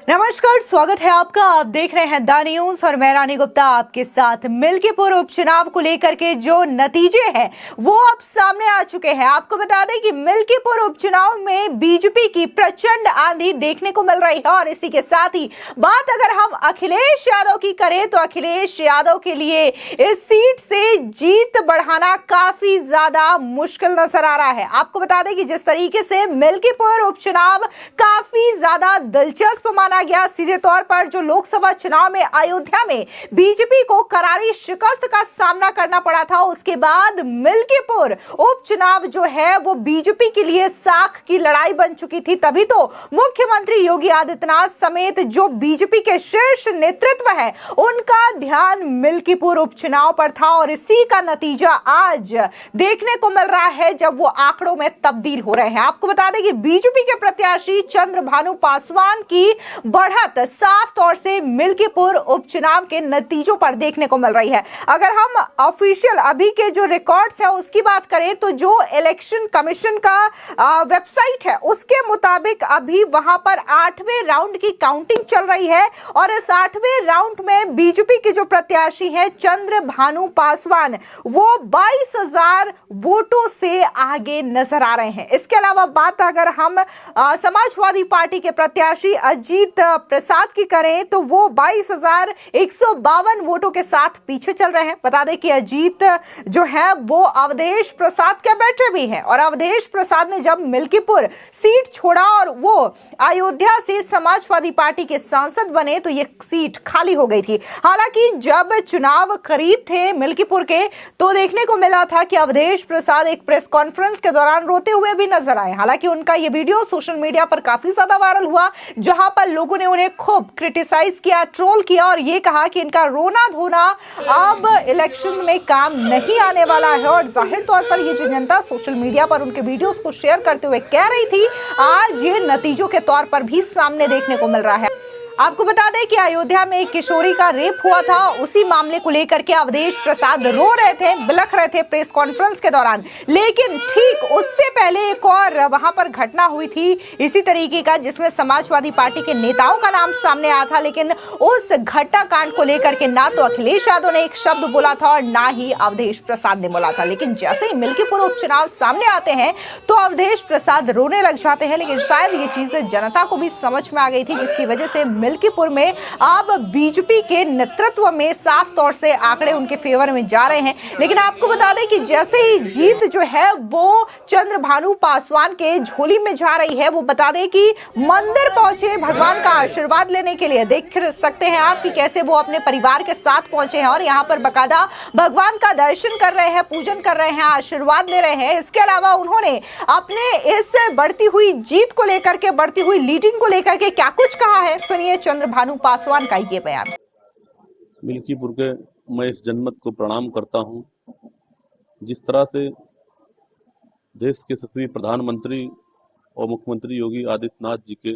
नमस्कार, स्वागत है आपका। आप देख रहे हैं द न्यूज और मैं रानी गुप्ता आपके साथ। मिल्कीपुर उपचुनाव को लेकर के जो नतीजे हैं वो अब सामने आ चुके हैं। आपको बता दें कि मिल्कीपुर उपचुनाव में बीजेपी की प्रचंड आंधी देखने को मिल रही है और इसी के साथ ही बात अगर हम अखिलेश यादव की करें तो अखिलेश यादव के लिए इस सीट से जीत बढ़ाना काफी ज्यादा मुश्किल नजर आ रहा है। आपको बता दें कि जिस तरीके से मिल्कीपुर उपचुनाव काफी ज्यादा दिलचस्प माना गया, सीधे तौर पर जो लोकसभा चुनाव में अयोध्या में बीजेपी को करारी शिकस्त का सामना करना पड़ा था, उसके बाद मिल्कीपुर उपचुनाव जो है वो बीजेपी के लिए साख की लड़ाई बन चुकी थी। तभी तो मुख्यमंत्री योगी आदित्यनाथ समेत जो बीजेपी के शीर्ष नेतृत्व है उनका ध्यान मिल्कीपुर उपचुनाव पर था और इसी का नतीजा आज देखने को मिल रहा है जब वो आंकड़ों में तब्दील हो रहे हैं। आपको बता दें कि बीजेपी के प्रत्याशी चंद्रभानु पासवान की बढ़त साफ तौर से मिल्कीपुर उपचुनाव के नतीजों पर देखने को मिल रही है। अगर हम ऑफिशियल अभी के जो रिकॉर्ड्स हैं उसकी बात करें तो जो इलेक्शन कमीशन का वेबसाइट है उसके मुताबिक अभी वहां पर 8वें राउंड की काउंटिंग चल रही है और इस 8वें राउंड में बीजेपी के जो प्रत्याशी हैं चंद्रभानु पासवान वो 22,000 वोटों से आगे नजर आ रहे हैं। इसके अलावा बात अगर हम समाजवादी पार्टी के प्रत्याशी अजीत प्रसाद की करें तो वो 22,152 वोटों के साथ पीछे चल रहे हैं। बता दें कि अजीत जो है वो अवधेश प्रसाद के बेटे भी हैं और अवधेश प्रसाद ने जब मिल्कीपुर सीट छोड़ा और वो अयोध्या से समाजवादी पार्टी के सांसद बने तो ये सीट खाली हो गई थी। हालांकि जब चुनाव करीब थे मिल्कीपुर के तो देखने को मिला था कि अवधेश प्रसाद एक प्रेस कॉन्फ्रेंस के दौरान रोते हुए भी नजर आए। हालांकि उनका ये वीडियो सोशल मीडिया पर काफी ज्यादा वायरल हुआ जहां पर लोगों ने उन्हें खूब क्रिटिसाइज किया, ट्रोल किया और ये कहा कि इनका रोना धोना अब इलेक्शन में काम नहीं आने वाला है। और जाहिर तौर पर ये जो जनता सोशल मीडिया पर उनके वीडियोस को शेयर करते हुए कह रही थी, आज ये नतीजों के तौर पर भी सामने देखने को मिल रहा है। आपको बता दें कि अयोध्या में एक किशोरी का रेप हुआ था, उसी मामले को लेकर के अवधेश प्रसाद रो रहे थे, बिलख रहे थे प्रेस कॉन्फ्रेंस के दौरान। लेकिन ठीक उससे पहले एक और वहां पर घटना हुई थी इसी तरीके का जिसमें समाजवादी पार्टी के नेताओं का नाम सामने आया था, लेकिन उस घटनाकांड को लेकर के ना तो अखिलेश यादव ने एक शब्द बोला था और ना ही अवधेश प्रसाद ने बोला था। लेकिन जैसे ही मिल्कीपुर उपचुनाव सामने आते हैं तो अवधेश प्रसाद रोने लग जाते हैं। लेकिन शायद ये चीजें जनता को भी समझ में आ गई थी जिसकी वजह से मिल्कीपुर में अब बीजेपी के नेतृत्व में साफ तौर से आंकड़े उनके फेवर में जा रहे हैं। लेकिन आपको बता दें कि जैसे ही जीत जो है वो चंद्रभानु पासवान के झोली में जा रही है, वो बता दें कि मंदिर पहुंचे भगवान का आशीर्वाद लेने के लिए। देख सकते हैं आप कि कैसे वो अपने परिवार के साथ पहुंचे हैं और यहाँ पर बकायदा भगवान का दर्शन कर रहे हैं, पूजन कर रहे हैं, आशीर्वाद ले रहे हैं। इसके अलावा उन्होंने अपने इस बढ़ती हुई जीत को लेकर के, बढ़ती हुई लीडिंग को लेकर के क्या कुछ कहा है, सुनिए चंद्रभानु पासवान का ये बयान। मिल्कीपुर के मैं इस जनमत को प्रणाम करता हूं। जिस तरह से देश के यशस्वी प्रधानमंत्री और मुख्यमंत्री योगी आदित्यनाथ जी के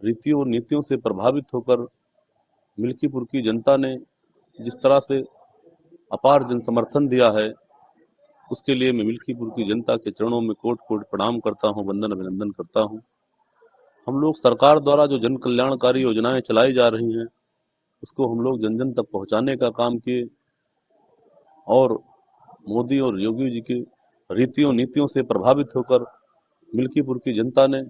रीतियों और नीतियों से प्रभावित होकर मिल्कीपुर की जनता ने जिस तरह से अपार जन समर्थन दिया है, उसके लिए मैं मिल्कीपुर की जनता के चरणों में कोट कोट प्रणाम करता हूं, वंदन अभिनंदन करता हूं। हम लोग सरकार द्वारा जो जन कल्याणकारी योजनाएं चलाई जा रही हैं उसको हम लोग जन जन तक पहुंचाने का काम किए और मोदी और योगी जी की रीतियों नीतियों से प्रभावित होकर मिल्कीपुर की जनता ने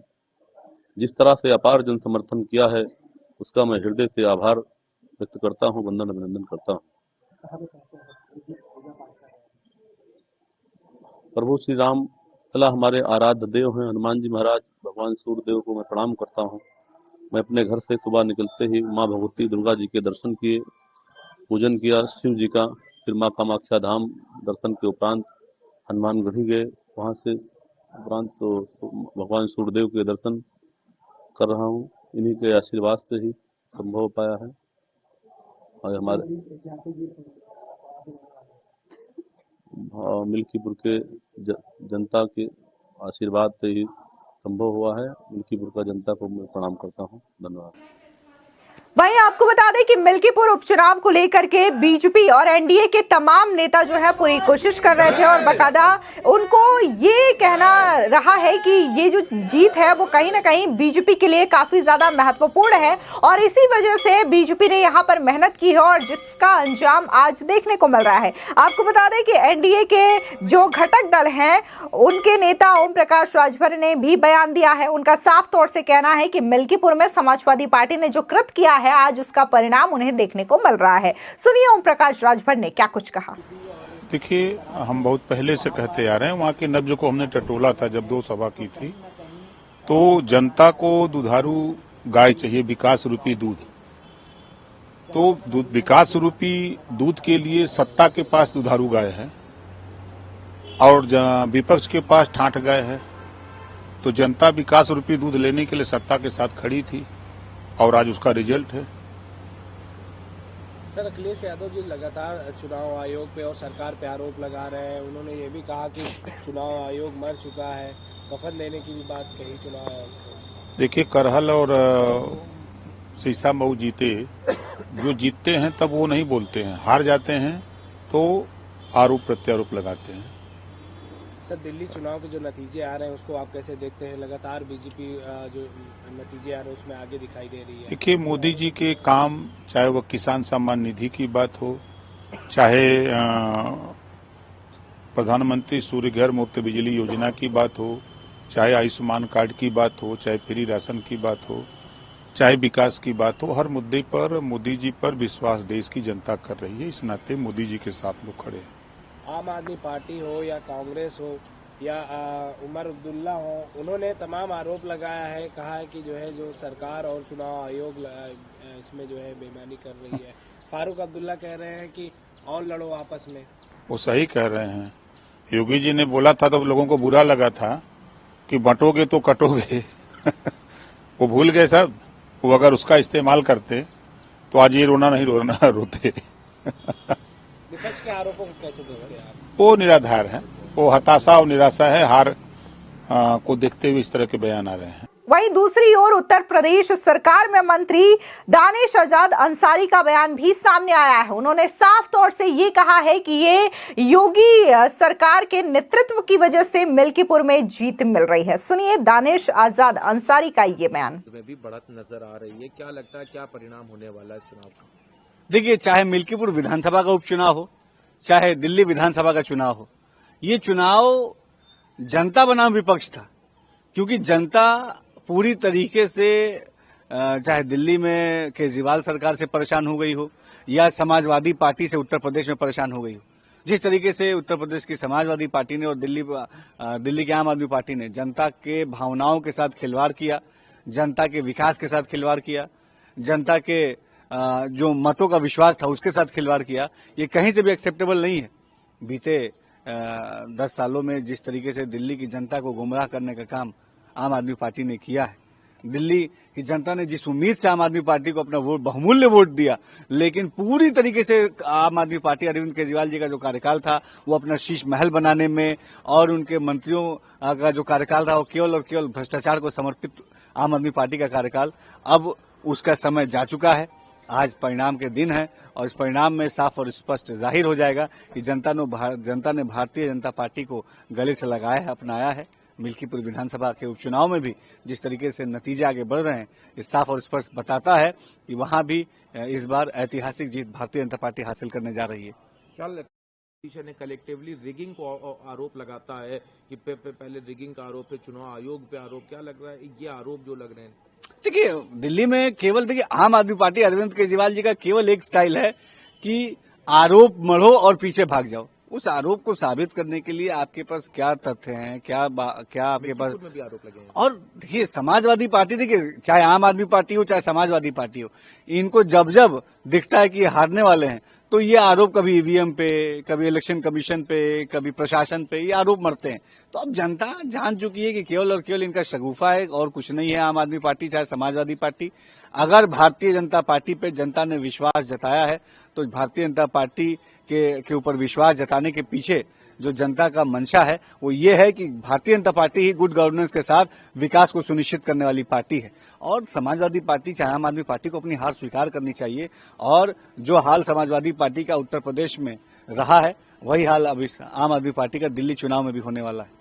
जिस तरह से अपार जन समर्थन किया है उसका मैं हृदय से आभार व्यक्त करता हूं, वंदन अभिनंदन करता हूं। प्रभु श्री राम तला हमारे आराध्य देव हैं, हनुमान जी महाराज, भगवान सूर्यदेव को मैं प्रणाम करता हूं। मैं अपने घर से सुबह निकलते ही माँ भगवती दुर्गा जी के दर्शन किए, पूजन किया शिव जी का, फिर माँ कामाख्या धाम दर्शन के उपरांत हनुमानगढ़ी गए, वहाँ से उपरांत तो भगवान सूर्यदेव के दर्शन कर रहा हूँ। इन्हीं के आशीर्वाद से ही संभव पाया है और हमारे मिल्कीपुर के जनता के आशीर्वाद से ही संभव हुआ है। मिल्कीपुर का जनता को मैं प्रणाम करता हूँ। धन्यवाद। वहीं आपको बता दें कि मिल्कीपुर उपचुनाव को लेकर के बीजेपी और एनडीए के तमाम नेता जो है पूरी कोशिश कर रहे थे और बकायदा उनको ये कहना रहा है कि ये जो जीत है वो कहीं ना कहीं बीजेपी के लिए काफी ज्यादा महत्वपूर्ण है और इसी वजह से बीजेपी ने यहां पर मेहनत की है और जिसका अंजाम आज देखने को मिल रहा है। आपको बता दें कि एनडीए के जो घटक दल हैं उनके नेता ओम प्रकाश राजभर ने भी बयान दिया है। उनका साफ तौर से कहना है कि मिल्कीपुर में समाजवादी पार्टी ने जो कृत किया है आज उसका परिणाम उन्हें देखने को मिल रहा है। सुनिए ओम प्रकाश राजभर ने क्या कुछ कहा। देखिए, हम बहुत पहले से कहते आ रहे हैं, वहाँ के नब्ज को हमने टटोला था जब 2 सभा की थी, तो जनता को दुधारू गाय चाहिए, विकास रूपी दूध। तो विकास रूपी दूध के लिए सत्ता के पास दुधारू गाय है और विपक्ष के पास ठाठ गाय है। तो जनता विकास रूपी दूध लेने के लिए सत्ता के साथ खड़ी थी और आज उसका रिजल्ट है। सर, अखिलेश यादव जी लगातार चुनाव आयोग पे और सरकार पे आरोप लगा रहे हैं। उन्होंने ये भी कहा कि चुनाव आयोग मर चुका है, कफन लेने की भी बात कही चुनाव आयोग को। देखिए, करहल और शीशा मऊ जीते, जो जीतते हैं तब वो नहीं बोलते हैं, हार जाते हैं तो आरोप प्रत्यारोप लगाते हैं। सर, दिल्ली चुनाव के जो नतीजे आ रहे हैं उसको आप कैसे देखते हैं? लगातार बीजेपी जो नतीजे आ रहे हैं उसमें आगे दिखाई दे रही है। देखिए, मोदी जी के काम, चाहे वह किसान सम्मान निधि की बात हो, चाहे प्रधानमंत्री सूर्य घर मुफ्त बिजली योजना की बात हो, चाहे आयुष्मान कार्ड की बात हो, चाहे फ्री राशन की बात हो, चाहे विकास की बात हो, हर मुद्दे पर मोदी जी पर विश्वास देश की जनता कर रही है। इस नाते मोदी जी के साथ लोग खड़े हैं। आम आदमी पार्टी हो या कांग्रेस हो या उमर अब्दुल्ला हो, उन्होंने तमाम आरोप लगाया है, कहा है कि जो है जो सरकार और चुनाव आयोग इसमें जो है बेईमानी कर रही है। फारूक अब्दुल्ला कह रहे हैं कि और लड़ो आपस में। वो सही कह रहे हैं। योगी जी ने बोला था तो लोगों को बुरा लगा था कि बंटोगे तो कटोगे वो भूल गए सब। वो अगर उसका इस्तेमाल करते तो आज ये रोना नहीं रोते विपक्ष के आरोपों को कैसे देखते हैं आप? वो निराधार है, वो हताशा और निराशा है। हार को देखते हुए इस तरह के बयान आ रहे हैं। वहीं दूसरी ओर उत्तर प्रदेश सरकार में मंत्री दानिश आजाद अंसारी का बयान भी सामने आया है। उन्होंने साफ तौर से ये कहा है कि ये योगी सरकार के नेतृत्व की वजह से मिल्कीपुर में जीत मिल रही है। सुनिए दानिश आजाद अंसारी का ये बयान। में भी बढ़त नजर आ रही है, क्या लगता है क्या परिणाम होने वाला है चुनाव का? देखिए, चाहे मिल्कीपुर विधानसभा का उपचुनाव हो, चाहे दिल्ली विधानसभा का चुनाव हो, ये चुनाव जनता बनाम विपक्ष था। क्योंकि जनता पूरी तरीके से चाहे दिल्ली में केजरीवाल सरकार से परेशान हो गई हो या समाजवादी पार्टी से उत्तर प्रदेश में परेशान हो गई हो, जिस तरीके से उत्तर प्रदेश की समाजवादी पार्टी ने और दिल्ली की आम आदमी पार्टी ने जनता के भावनाओं के साथ खिलवाड़ किया, जनता के विकास के साथ खिलवाड़ किया, जनता के जो मतों का विश्वास था उसके साथ खिलवाड़ किया, ये कहीं से भी एक्सेप्टेबल नहीं है। बीते 10 सालों में जिस तरीके से दिल्ली की जनता को गुमराह करने का काम आम आदमी पार्टी ने किया है, दिल्ली की जनता ने जिस उम्मीद से आम आदमी पार्टी को अपना वोट, बहुमूल्य वोट दिया, लेकिन पूरी तरीके से आम आदमी पार्टी, अरविंद केजरीवाल जी का जो कार्यकाल था वो अपना शीश महल बनाने में और उनके मंत्रियों का जो कार्यकाल रहा वो केवल और केवल भ्रष्टाचार को समर्पित आम आदमी पार्टी का कार्यकाल, अब उसका समय जा चुका है। आज परिणाम के दिन है और इस परिणाम में साफ और स्पष्ट जाहिर हो जाएगा कि जनता ने भारतीय जनता पार्टी को गले से लगाया है, अपनाया है। मिल्कीपुर विधानसभा के उपचुनाव में भी जिस तरीके से नतीजे आगे बढ़ रहे हैं, ये साफ और स्पष्ट बताता है कि वहां भी इस बार ऐतिहासिक जीत भारतीय जनता पार्टी हासिल करने जा रही है। क्या लगता है कलेक्टिवली रिगिंग को आरोप लगाता है कि पहले रिगिंग का आरोप है, चुनाव आयोग पे आरोप, क्या लग रहा है ये आरोप जो लग रहे हैं? देखिए, दिल्ली में केवल देखिए आम आदमी पार्टी, अरविंद केजरीवाल जी का केवल एक स्टाइल है कि आरोप मढ़ो और पीछे भाग जाओ। उस आरोप को साबित करने के लिए आपके पास क्या तथ्य हैं, क्या आपके पास में भी आरोप लगे हैं। और देखिए, समाजवादी पार्टी, देखिए चाहे आम आदमी पार्टी हो चाहे समाजवादी पार्टी हो, इनको जब जब दिखता है कि ये हारने वाले हैं तो ये आरोप कभी ईवीएम पे, कभी इलेक्शन कमीशन पे, कभी प्रशासन पे ये आरोप मरते हैं। तो अब जनता जान चुकी है कि केवल और केवल इनका शगुफा है और कुछ नहीं है। आम आदमी पार्टी चाहे समाजवादी पार्टी, अगर भारतीय जनता पार्टी पे जनता ने विश्वास जताया है तो भारतीय जनता पार्टी के ऊपर विश्वास जताने के पीछे जो जनता का मंशा है वो ये है कि भारतीय जनता पार्टी ही गुड गवर्नेंस के साथ विकास को सुनिश्चित करने वाली पार्टी है। और समाजवादी पार्टी चाहे आम आदमी पार्टी को अपनी हार स्वीकार करनी चाहिए और जो हाल समाजवादी पार्टी का उत्तर प्रदेश में रहा है वही हाल अब इस आम आदमी पार्टी का दिल्ली चुनाव में भी होने वाला है।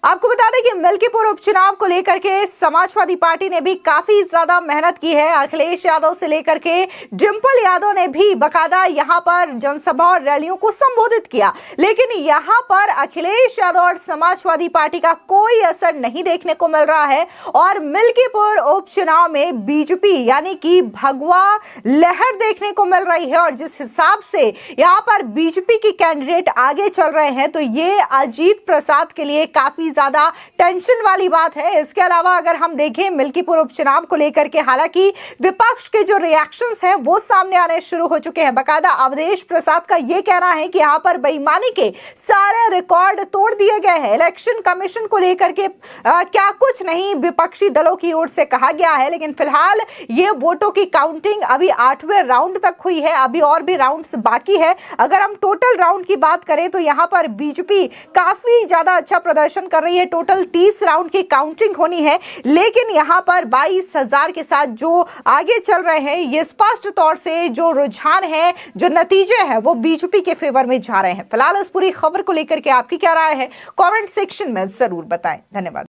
आपको बता दें कि मिल्कीपुर उपचुनाव को लेकर के समाजवादी पार्टी ने भी काफी ज्यादा मेहनत की है। अखिलेश यादव से लेकर के डिंपल यादव ने भी बकायदा यहां पर जनसभा और रैलियों को संबोधित किया, लेकिन यहां पर अखिलेश यादव और समाजवादी पार्टी का कोई असर नहीं देखने को मिल रहा है। और मिल्कीपुर उपचुनाव में बीजेपी यानी कि भगवा लहर देखने को मिल रही है और जिस हिसाब से यहां पर बीजेपी की कैंडिडेट आगे चल रहे हैं तो ये अजीत प्रसाद के लिए काफी ज्यादा टेंशन वाली बात है। इसके अलावा अगर हम देखें मिल्कीपुर उपचुनाव को लेकर के, हालांकि विपक्ष के जो रिएक्शंस हैं वो सामने आने शुरू हो चुके हैं। बकायदा अवधेश प्रसाद का यह कहना है कि यहां पर बेईमानी के सारे रिकॉर्ड तोड़ दिए गए हैं। इलेक्शन कमीशन को लेकर के क्या कुछ नहीं विपक्षी दलों की ओर से कहा गया है, लेकिन फिलहाल ये वोटों की काउंटिंग अभी 8वें राउंड तक हुई है, अभी और भी राउंड्स बाकी है। अगर हम टोटल राउंड की बात करें तो यहां पर बीजेपी काफी ज्यादा अच्छा प्रदर्शन कर रही है। टोटल 30 राउंड की काउंटिंग होनी है, लेकिन यहां पर 22,000 के साथ जो आगे चल रहे हैं ये स्पष्ट तौर से जो रुझान है, जो नतीजे हैं वो बीजेपी के फेवर में जा रहे हैं। फिलहाल इस पूरी खबर को लेकर के आपकी क्या राय है कमेंट सेक्शन में जरूर बताएं। धन्यवाद।